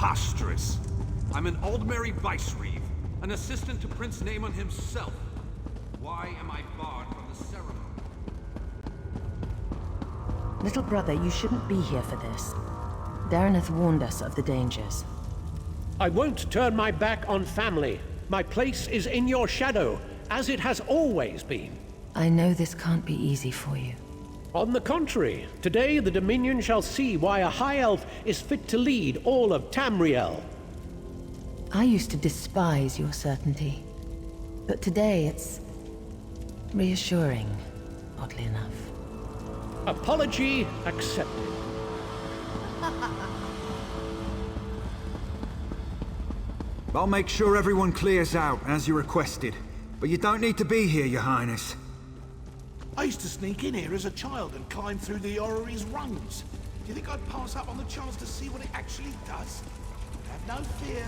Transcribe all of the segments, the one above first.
Preposterous! I'm an ALDMERI vice-reeve, an assistant to Prince Naemon himself. Why am I barred from the ceremony? Little brother, you shouldn't be here for this. Darreneth warned us of the dangers. I won't turn my back on family. My place is in your shadow, as it has always been. I know this can't be easy for you. On the contrary, today the Dominion shall see why a High Elf is fit to lead all of Tamriel. I used to despise your certainty. But today it's reassuring, oddly enough. Apology accepted. I'll make sure everyone clears out, as you requested. But you don't need to be here, Your Highness. I used to sneak in here as a child and climb through the orrery's rungs. Do you think I'd pass up on the chance to see what it actually does? Have no fear.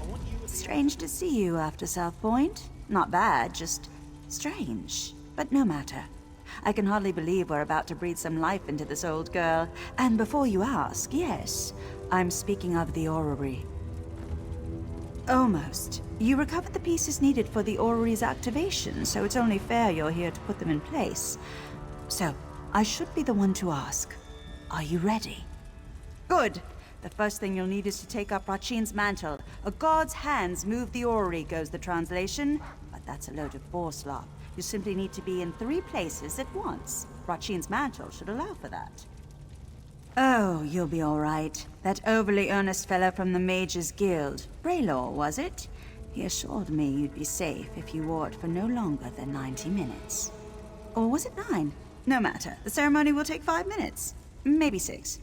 I want you... Strange to see you after South Point. Not bad, just strange. But no matter. I can hardly believe we're about to breathe some life into this old girl. And before you ask, yes, I'm speaking of the orrery. Almost. You recovered the pieces needed for the orrery's activation, so it's only fair you're here to put them in place. So, I should be the one to ask. Are you ready? Good. The first thing you'll need is to take up Rachin's mantle. A god's hands move the orrery, goes the translation, but that's a load of bourslop. You simply need to be in 3 places at once. Rachin's mantle should allow for that. Oh, you'll be all right. That overly earnest fellow from the Mages Guild, Braylor, was it? He assured me you'd be safe if you wore it for no longer than 90 minutes. Or was it 9? No matter. The ceremony will take 5 minutes. Maybe 6.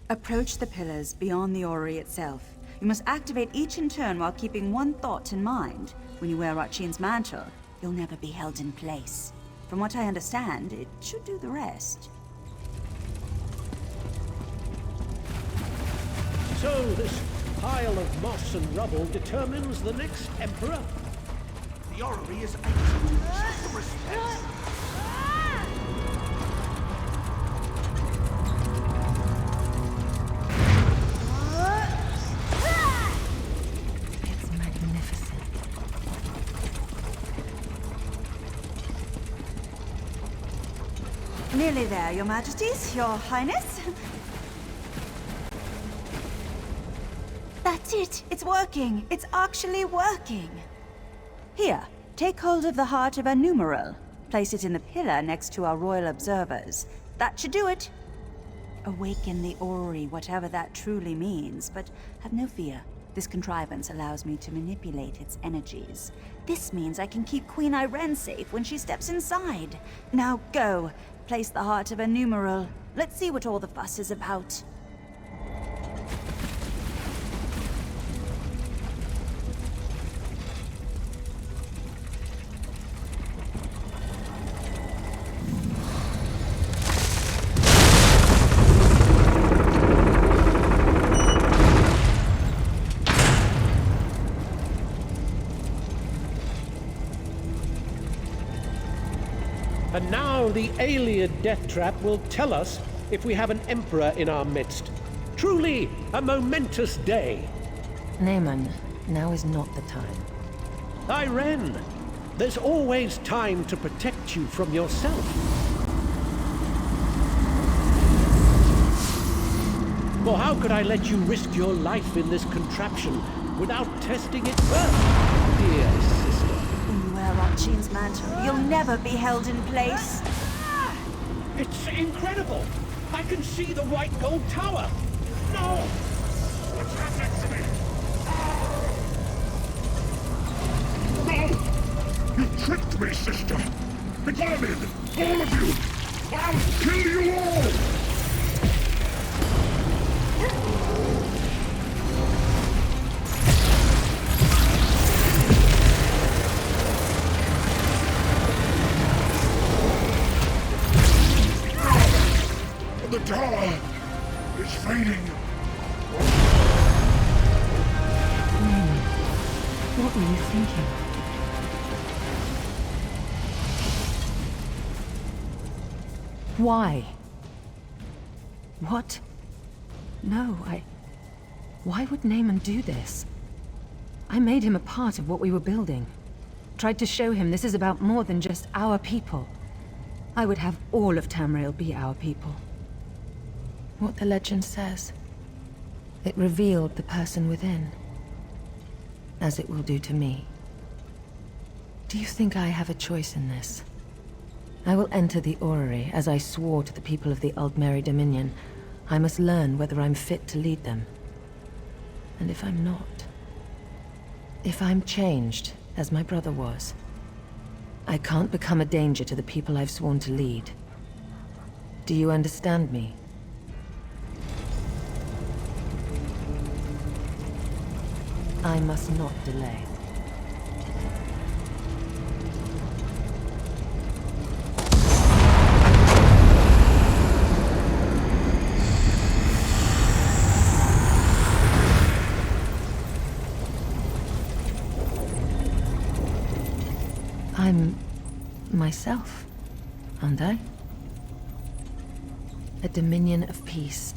Approach the pillars beyond the orrery itself. You must activate each in turn while keeping one thought in mind. When you wear Rachin's mantle, you'll never be held in place. From what I understand, it should do the rest. So this pile of moss and rubble determines the next Emperor? The orrery is ancient. Show respect. It's magnificent. Nearly there, Your Majesties, Your Highness. That's it! It's working! It's actually working! Here, take hold of the heart of a numeral. Place it in the pillar next to our royal observers. That should do it! Awaken the orrery, whatever that truly means, but have no fear. This contrivance allows me to manipulate its energies. This means I can keep Queen Irene safe when she steps inside. Now go! Place the heart of a numeral. Let's see what all the fuss is about. And now the Ayleid death trap will tell us if we have an Emperor in our midst. Truly a momentous day. Naemon, now is not the time. Irene, there's always time to protect you from yourself. For how could I let you risk your life in this contraption without testing it first, dear sister? When you wear Rachin's mantle, you'll never be held in place. It's incredible! I can see the white gold tower! No! What's happening to me? No! You tricked me, sister! The Garmin! All of you! I'll kill you all! The tower is fading. What were you thinking? Why? What? No, Why would Naaman do this? I made him a part of what we were building. Tried to show him this is about more than just our people. I would have all of Tamriel be our people. What the legend says. It revealed the person within. As it will do to me. Do you think I have a choice in this? I will enter the orrery, as I swore to the people of the ALDMERI Dominion. I must learn whether I'm fit to lead them. And if I'm not... if I'm changed, as my brother was, I can't become a danger to the people I've sworn to lead. Do you understand me? I must not delay. I'm myself, aren't I? A dominion of peace.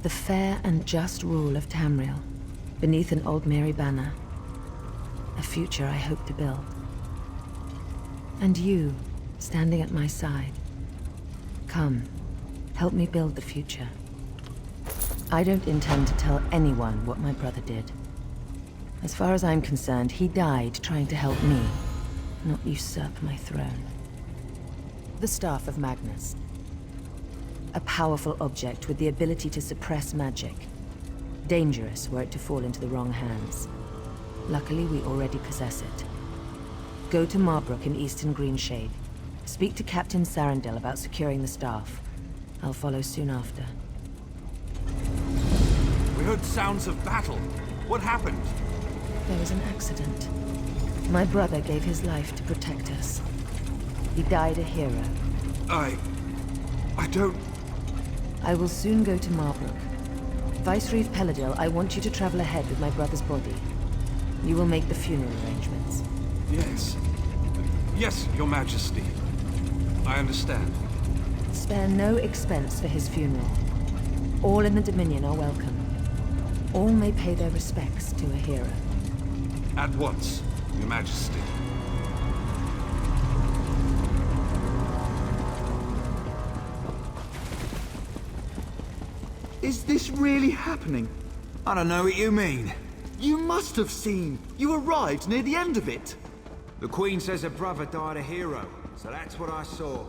The fair and just rule of Tamriel, beneath an ALDMERI banner. A future I hope to build. And you, standing at my side. Come, help me build the future. I don't intend to tell anyone what my brother did. As far as I'm concerned, he died trying to help me, not usurp my throne. The Staff of Magnus. A powerful object with the ability to suppress magic. Dangerous were it to fall into the wrong hands. Luckily, we already possess it. Go to Marbrook in Eastern Greenshade. Speak to Captain Sarandel about securing the staff. I'll follow soon after. We heard sounds of battle. What happened? There was an accident. My brother gave his life to protect us. He died a hero. I don't... I will soon go to Marbrook. Vicereeve Peladil, I want you to travel ahead with my brother's body. You will make the funeral arrangements. Yes. Yes, Your Majesty. I understand. Spare no expense for his funeral. All in the Dominion are welcome. All may pay their respects to a hero. At once, Your Majesty. Is this really happening? I don't know what you mean. You must have seen. You arrived near the end of it. The Queen says her brother died a hero, so that's what I saw.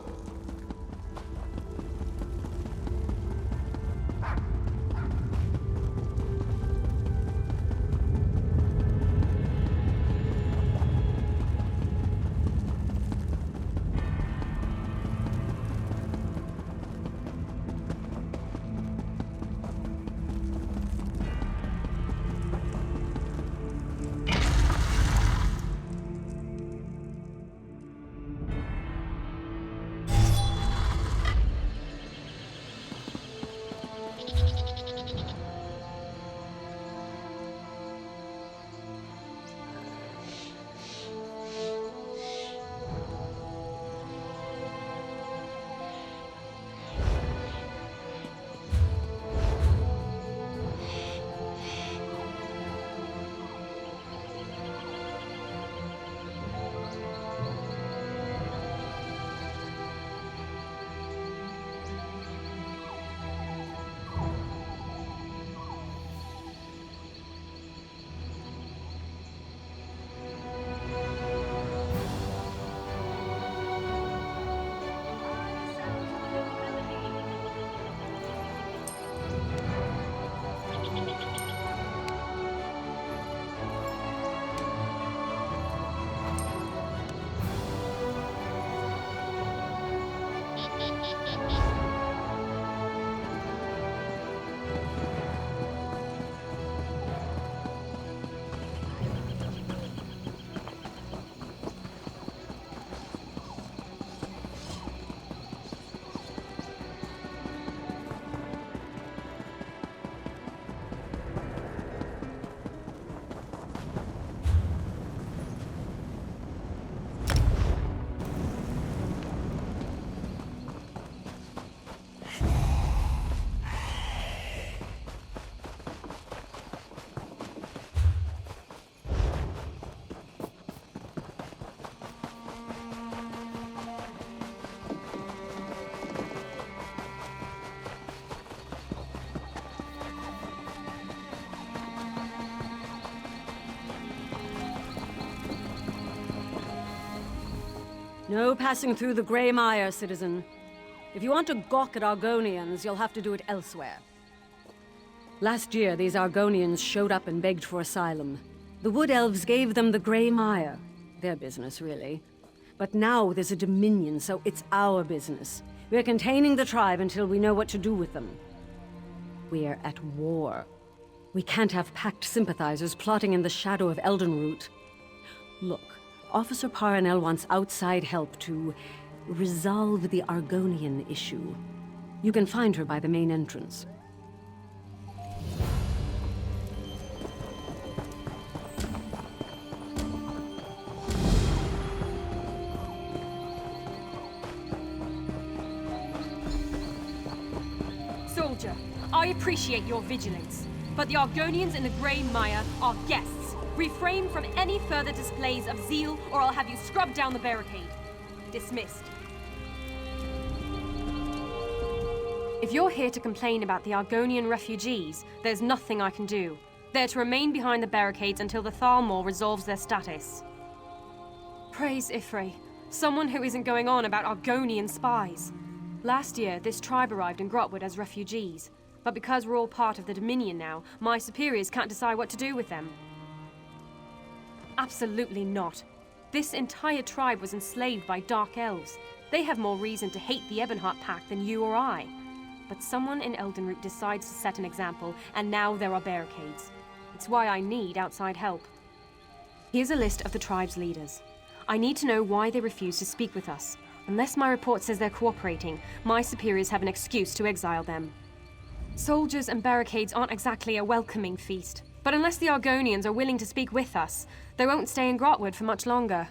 No passing through the Grey Mire, citizen. If you want to gawk at Argonians, you'll have to do it elsewhere. Last year, these Argonians showed up and begged for asylum. The Wood Elves gave them the Grey Mire. Their business, really. But now there's a Dominion, so it's our business. We're containing the tribe until we know what to do with them. We're at war. We can't have pact sympathizers plotting in the shadow of Eldenroot. Look, Officer Paranel wants outside help to resolve the Argonian issue. You can find her by the main entrance. Soldier, I appreciate your vigilance, but the Argonians in the Grey Mire are guests. Refrain from any further displays of zeal, or I'll have you scrubbed down the barricade. Dismissed. If you're here to complain about the Argonian refugees, there's nothing I can do. They're to remain behind the barricades until the Thalmor resolves their status. Praise Ifre, someone who isn't going on about Argonian spies. Last year, this tribe arrived in Grotwood as refugees, but because we're all part of the Dominion now, my superiors can't decide what to do with them. Absolutely not. This entire tribe was enslaved by Dark Elves. They have more reason to hate the Ebonheart Pact than you or I. But someone in Eldenroot decides to set an example, and now there are barricades. It's why I need outside help. Here's a list of the tribe's leaders. I need to know why they refuse to speak with us. Unless my report says they're cooperating, my superiors have an excuse to exile them. Soldiers and barricades aren't exactly a welcoming feast. But unless the Argonians are willing to speak with us, they won't stay in Grotwood for much longer.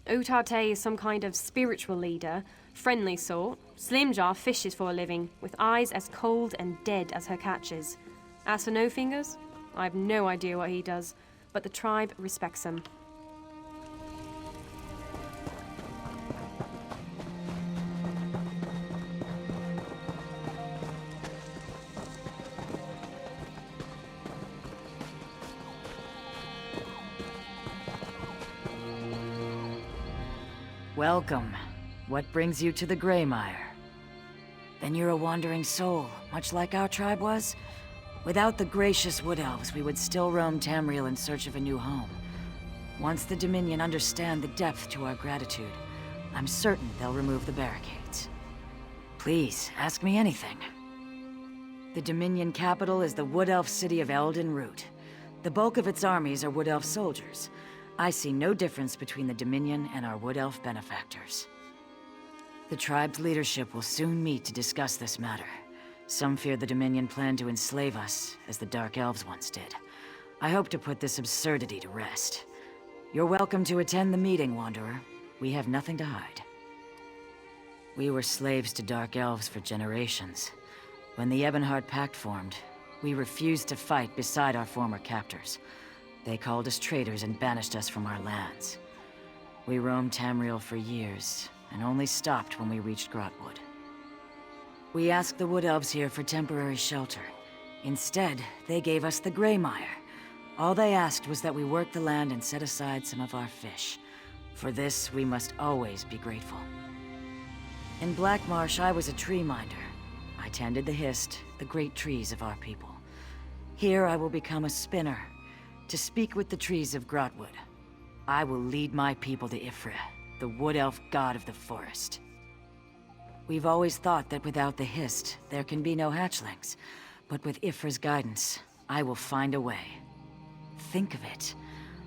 Utarte is some kind of spiritual leader, friendly sort. Slimjar fishes for a living, with eyes as cold and dead as her catches. As for No Fingers, I have no idea what he does, but the tribe respects him. Welcome. What brings you to the Grey Mire? Then you're a wandering soul, much like our tribe was? Without the gracious Wood Elves, we would still roam Tamriel in search of a new home. Once the Dominion understand the depth to our gratitude, I'm certain they'll remove the barricades. Please, ask me anything. The Dominion capital is the Wood Elf city of Eldenroot. The bulk of its armies are Wood Elf soldiers. I see no difference between the Dominion and our Wood Elf benefactors. The tribe's leadership will soon meet to discuss this matter. Some fear the Dominion plan to enslave us, as the Dark Elves once did. I hope to put this absurdity to rest. You're welcome to attend the meeting, Wanderer. We have nothing to hide. We were slaves to Dark Elves for generations. When the Ebonheart Pact formed, we refused to fight beside our former captors. They called us traitors and banished us from our lands. We roamed Tamriel for years, and only stopped when we reached Grotwood. We asked the Wood Elves here for temporary shelter. Instead, they gave us the Grey Mire. All they asked was that we work the land and set aside some of our fish. For this, we must always be grateful. In Black Marsh, I was a tree minder. I tended the Hist, the great trees of our people. Here, I will become a spinner, to speak with the trees of Grotwood. I will lead my people to Ifra, the Wood Elf god of the forest. We've always thought that without the Hist, there can be no hatchlings. But with Ifra's guidance, I will find a way. Think of it.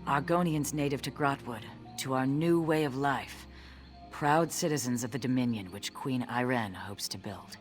Argonians native to Grotwood, to our new way of life. Proud citizens of the Dominion which Queen Irene hopes to build.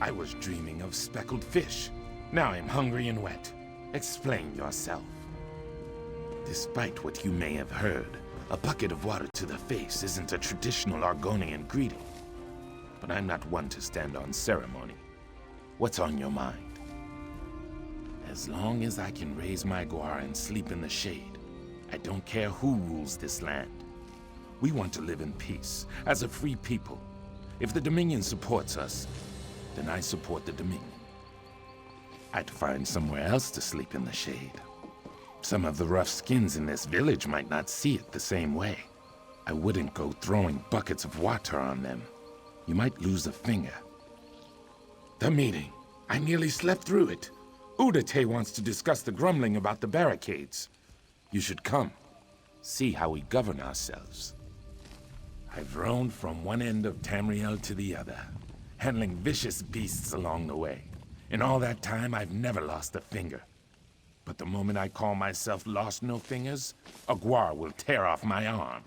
I was dreaming of speckled fish. Now I'm hungry and wet. Explain yourself. Despite what you may have heard, a bucket of water to the face isn't a traditional Argonian greeting. But I'm not one to stand on ceremony. What's on your mind? As long as I can raise my guar and sleep in the shade, I don't care who rules this land. We want to live in peace, as a free people. If the Dominion supports us, then I support the Dominion. I'd find somewhere else to sleep in the shade. Some of the rough skins in this village might not see it the same way. I wouldn't go throwing buckets of water on them. You might lose a finger. The meeting. I nearly slept through it. Udate wants to discuss the grumbling about the barricades. You should come. See how we govern ourselves. I've roamed from one end of Tamriel to the other, handling vicious beasts along the way. In all that time, I've never lost a finger. But the moment I call myself Lost No Fingers, a guar will tear off my arm.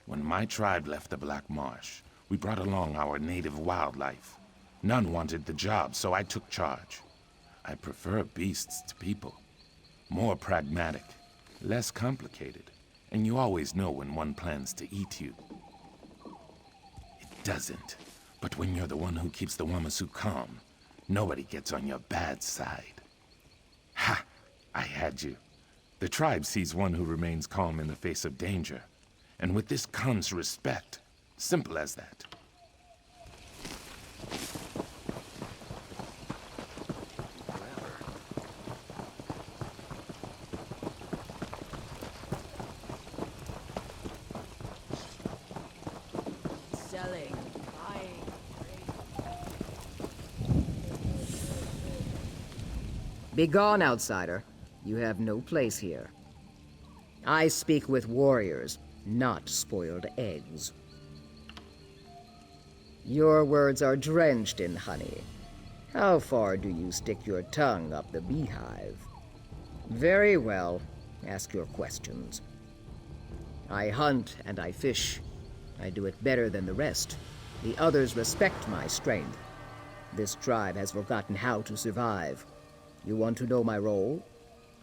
When my tribe left the Black Marsh, we brought along our native wildlife. None wanted the job, so I took charge. I prefer beasts to people. More pragmatic, less complicated, and you always know when one plans to eat you. It doesn't, but when you're the one who keeps the Wamasu calm, nobody gets on your bad side. Ha! I had you. The tribe sees one who remains calm in the face of danger, and with this comes respect. Simple as that. Selling, buying. Begone, outsider. You have no place here. I speak with warriors, not spoiled eggs. Your words are drenched in honey. How far do you stick your tongue up the beehive? Very well. Ask your questions. I hunt and I fish. I do it better than the rest. The others respect my strength. This tribe has forgotten how to survive. You want to know my role?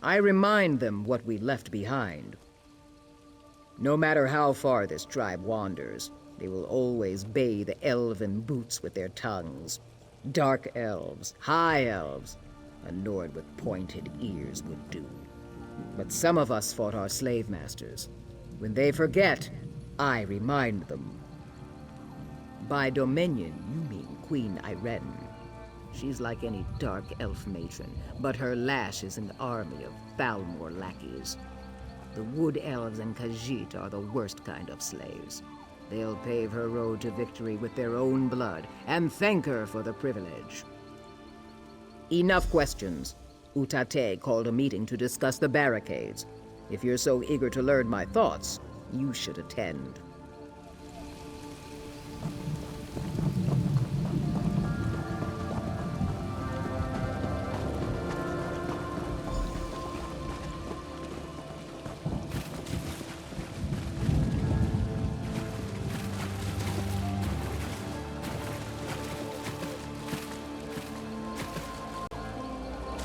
I remind them what we left behind. No matter how far this tribe wanders, they will always bathe the elven boots with their tongues. Dark elves, high elves, a Nord with pointed ears would do. But some of us fought our slave masters. When they forget, I remind them. By Dominion, you mean Queen Irene. She's like any dark elf matron, but her lash is an army of Balmor lackeys. The Wood Elves and Khajiit are the worst kind of slaves. They'll pave her road to victory with their own blood, and thank her for the privilege. Enough questions. Utate called a meeting to discuss the barricades. If you're so eager to learn my thoughts, you should attend.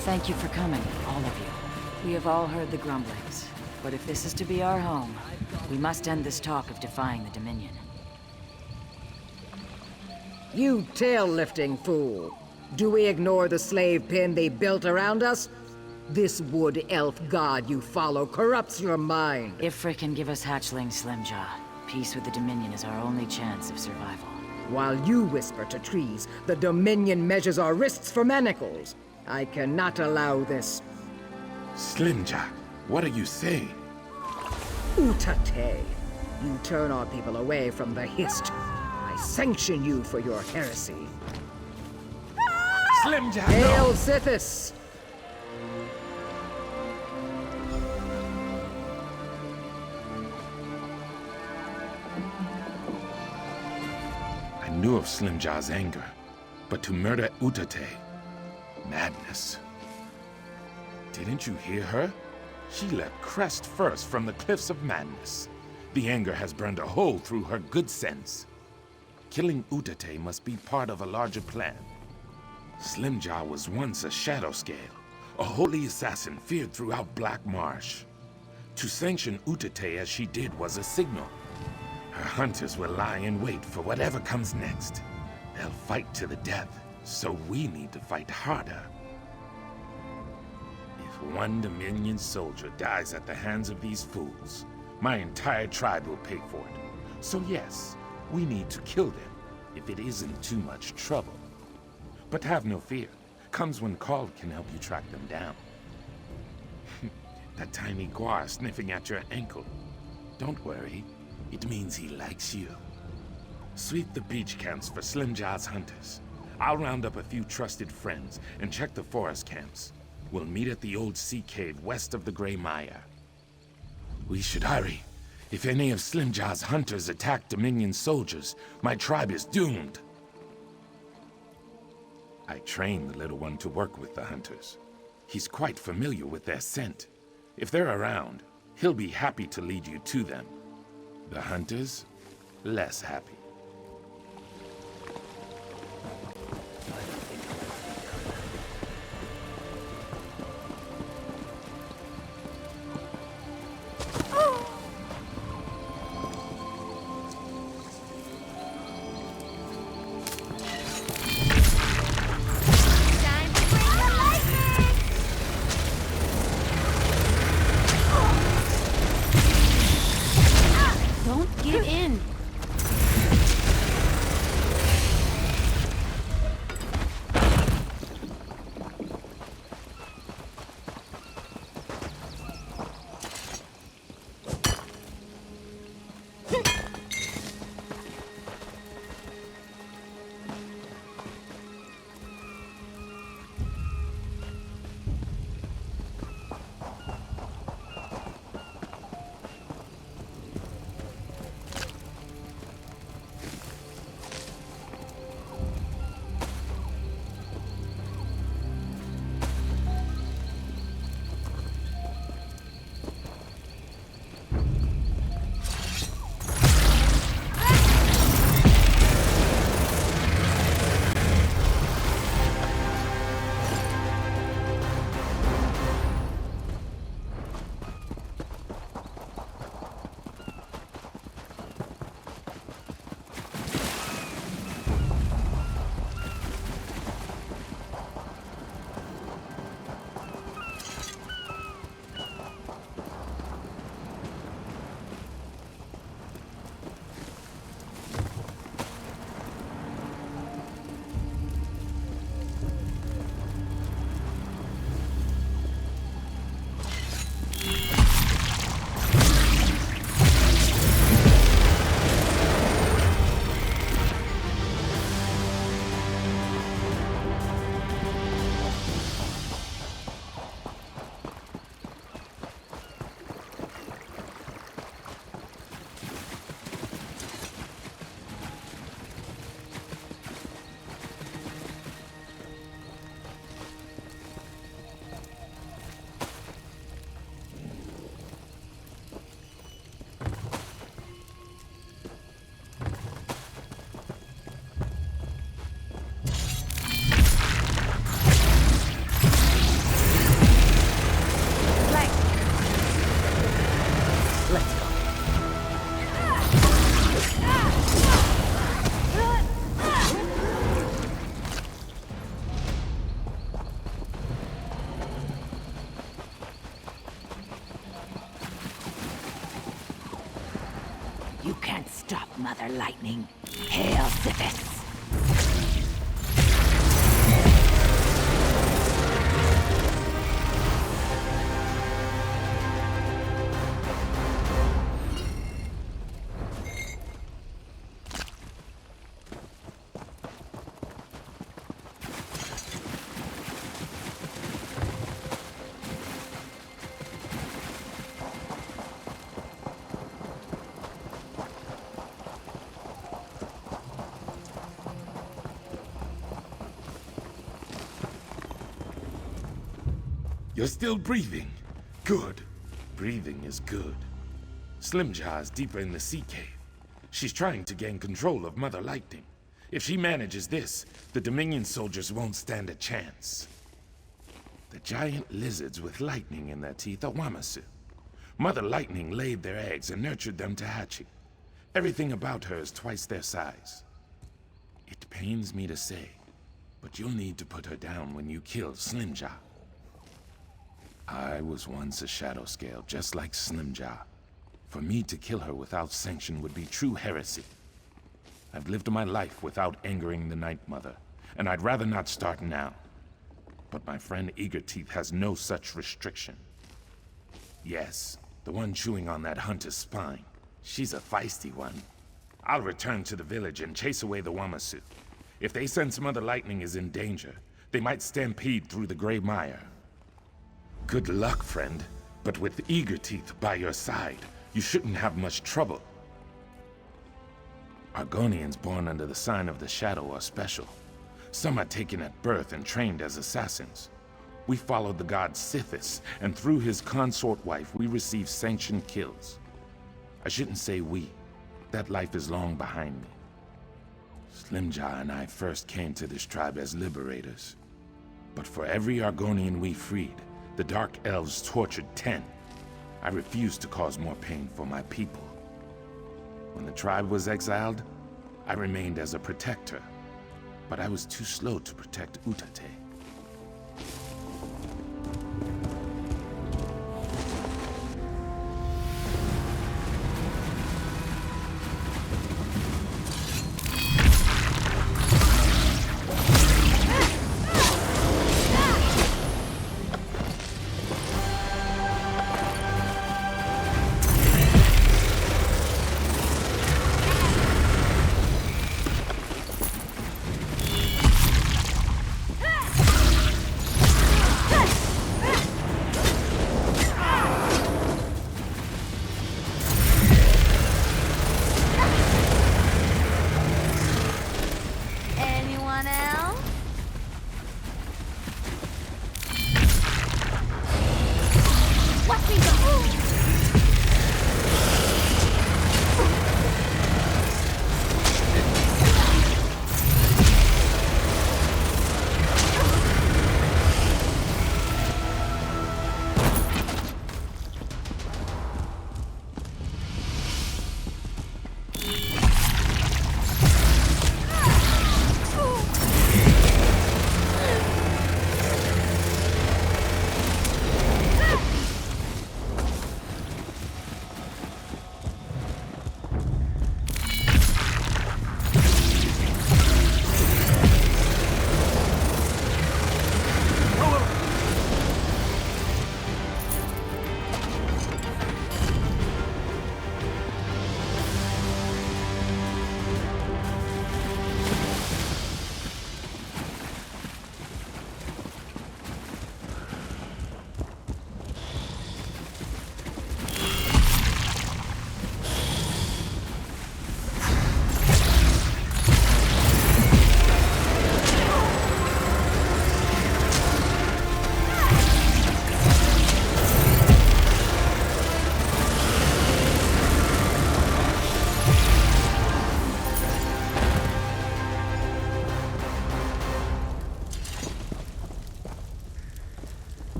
Thank you for coming, all of you. We have all heard the grumblings, but if this is to be our home, we must end this talk of defying the Dominion. You tail-lifting fool! Do we ignore the slave pen they built around us? This wood elf god you follow corrupts your mind. Ifrit can give us hatchlings, Slimjaw. Peace with the Dominion is our only chance of survival. While you whisper to trees, the Dominion measures our wrists for manacles. I cannot allow this. Slimjaw, what are you saying? Utate, you turn our people away from the Hist. I sanction you for your heresy. Slimjaw, Hail no! Sithis! I knew of Slimjaw's anger, but to murder Utate... madness. Didn't you hear her? She leapt crest first from the cliffs of madness. The anger has burned a hole through her good sense. Killing Utate must be part of a larger plan. Slimjaw was once a shadow scale, a holy assassin feared throughout Black Marsh. To sanction Utate as she did was a signal. Her hunters will lie in wait for whatever comes next. They'll fight to the death, so we need to fight harder. If one Dominion soldier dies at the hands of these fools, my entire tribe will pay for it. So yes, we need to kill them, if it isn't too much trouble. But have no fear. Comes when called can help you track them down. That tiny guar sniffing at your ankle. Don't worry. It means he likes you. Sweep the beach camps for Slimjaw's hunters. I'll round up a few trusted friends and check the forest camps. We'll meet at the old sea cave west of the Grey Mire. We should hurry. If any of Slimjaw's hunters attack Dominion soldiers, my tribe is doomed. I trained the little one to work with the hunters. He's quite familiar with their scent. If they're around, he'll be happy to lead you to them. The hunters, less happy. You can't stop Mother Lightning. Hail Sithis! You're still breathing. Good. Breathing is good. Slimjaw's deeper in the sea cave. She's trying to gain control of Mother Lightning. If she manages this, the Dominion soldiers won't stand a chance. The giant lizards with lightning in their teeth are Wamasu. Mother Lightning laid their eggs and nurtured them to hatching. Everything about her is twice their size. It pains me to say, but you'll need to put her down when you kill Slimjaw. I was once a Shadow Scale, just like Slimjaw. For me to kill her without sanction would be true heresy. I've lived my life without angering the Night Mother, and I'd rather not start now. But my friend Eagerteeth has no such restriction. Yes, the one chewing on that hunter's spine. She's a feisty one. I'll return to the village and chase away the Wamasu. If they sense Mother Lightning is in danger, they might stampede through the Gray Mire. Good luck, friend. But with Eagerteeth by your side, you shouldn't have much trouble. Argonians born under the sign of the Shadow are special. Some are taken at birth and trained as assassins. We followed the god Sithis, and through his consort wife, we received sanctioned kills. I shouldn't say we. That life is long behind me. Slimjaw and I first came to this tribe as liberators. But for every Argonian we freed, the Dark Elves tortured 10. I refused to cause more pain for my people. When the tribe was exiled, I remained as a protector. But I was too slow to protect Utate.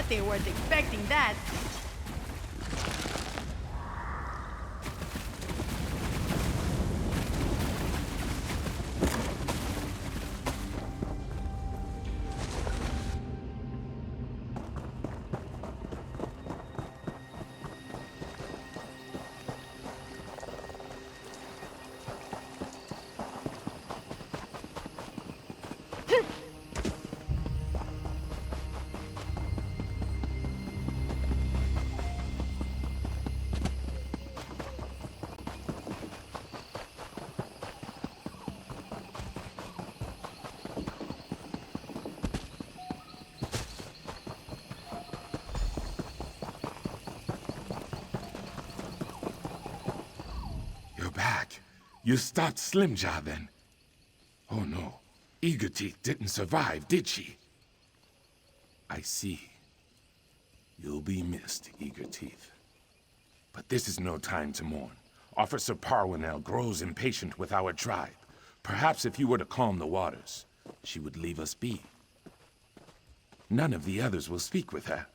They weren't expecting that. You stopped Slimjaw then? Oh no, Eagerteeth didn't survive, did she? I see. You'll be missed, Eagerteeth. But this is no time to mourn. Officer Parwinell grows impatient with our tribe. Perhaps if you were to calm the waters, she would leave us be. None of the others will speak with her.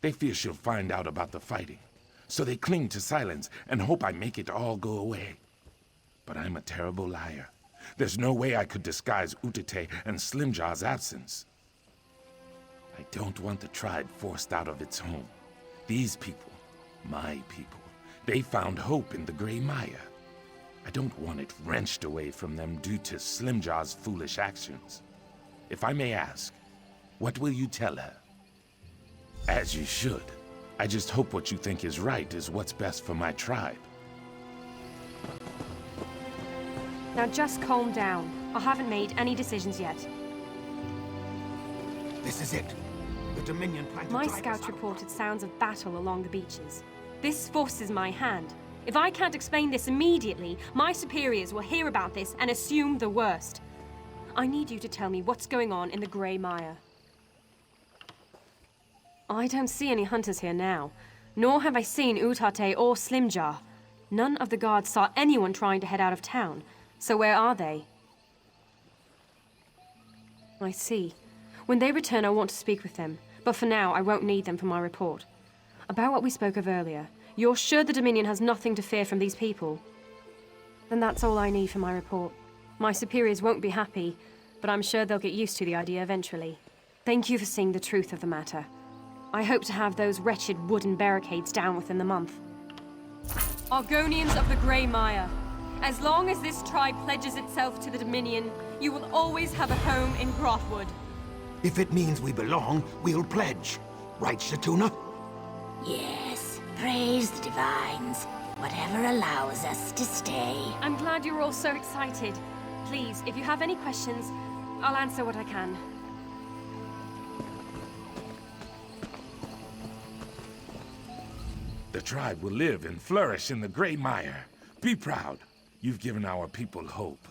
They fear she'll find out about the fighting. So they cling to silence and hope I make it all go away. But I'm a terrible liar. There's no way I could disguise Utate and Slimjaw's absence. I don't want the tribe forced out of its home. These people, my people, they found hope in the Grey Maya. I don't want it wrenched away from them due to Slimjaw's foolish actions. If I may ask, what will you tell her? As you should. I just hope what you think is right is what's best for my tribe. Now just calm down. I haven't made any decisions yet. This is it. The Dominion plan to My drive us scouts out. reported sounds of battle along the beaches. This forces my hand. If I can't explain this immediately, my superiors will hear about this and assume the worst. I need you to tell me what's going on in the Grey Mire. I don't see any hunters here now, nor have I seen Utate or Slimjaw. None of the guards saw anyone trying to head out of town, so where are they? I see. When they return, I want to speak with them, but for now, I won't need them for my report. About what we spoke of earlier, you're sure the Dominion has nothing to fear from these people? Then that's all I need for my report. My superiors won't be happy, but I'm sure they'll get used to the idea eventually. Thank you for seeing the truth of the matter. I hope to have those wretched wooden barricades down within the month. Argonians of the Grey Mire, as long as this tribe pledges itself to the Dominion, you will always have a home in Grothwood. If it means we belong, we'll pledge. Right, Shatuna? Yes, praise the divines. Whatever allows us to stay. I'm glad you're all so excited. Please, if you have any questions, I'll answer what I can. The tribe will live and flourish in the Grey Mire. Be proud. You've given our people hope.